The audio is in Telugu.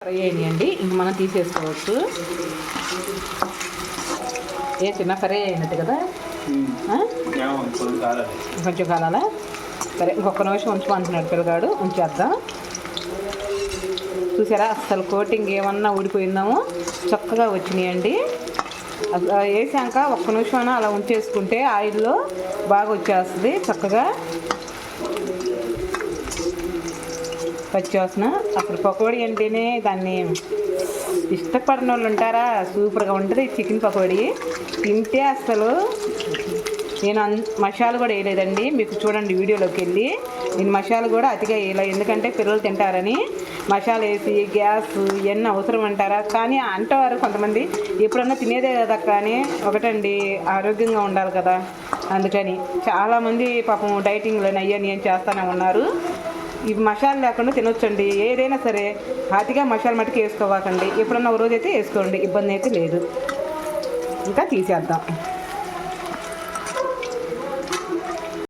ఫ్రై అయినాయండి. ఇంక మనం తీసేసుకోవచ్చు. చిన్న ఫ్రై అయినట్టు కదా, కొంచెం కాలాలా? సరే, ఇంకొక నిమిషం ఉంచుకుంటున్నాడు పిల్లగాడు, ఉంచేద్దాం. చూసారా, అసలు కోటింగ్ ఏమన్నా ఊడిపోయిందామో చక్కగా వచ్చినాయండి. వేసాక ఒక్క నిమిషం అలా ఉంచేసుకుంటే ఆయిల్లో బాగా వచ్చేస్తుంది చక్కగా. పచ్చివాసన. అసలు పకోడీ అంటేనే దాన్ని ఇష్టపడిన వాళ్ళు ఉంటారా, సూపర్గా ఉంటుంది చికెన్ పకోడీ. తింటే అసలు నేను మసాలా కూడా వేయలేదండి, మీకు చూడండి వీడియోలోకి వెళ్ళి. నేను మసాలా కూడా అతిగా వేయలే, ఎందుకంటే పిల్లలు తింటారని. మసాలా వేసి గ్యాస్ ఇవన్నీ అవసరం అంటారా, కానీ అంటారు కొంతమంది, ఎప్పుడన్నా తినేదే కదా కానీ ఒకటండి, ఆరోగ్యంగా ఉండాలి కదా, అందుకని చాలామంది పాపం డైటింగ్లో అయ్యని ఏం చేస్తూనే ఉన్నారు. ఇవి మసాలా లేకుండా తినొచ్చండి, ఏదైనా సరే. అతిగా మసాలా మట్టుకు వేసుకోవాకండి, ఎప్పుడన్నా ఒక రోజు అయితే వేసుకోండి, ఇబ్బంది అయితే లేదు. ఇంకా తీసేద్దాం.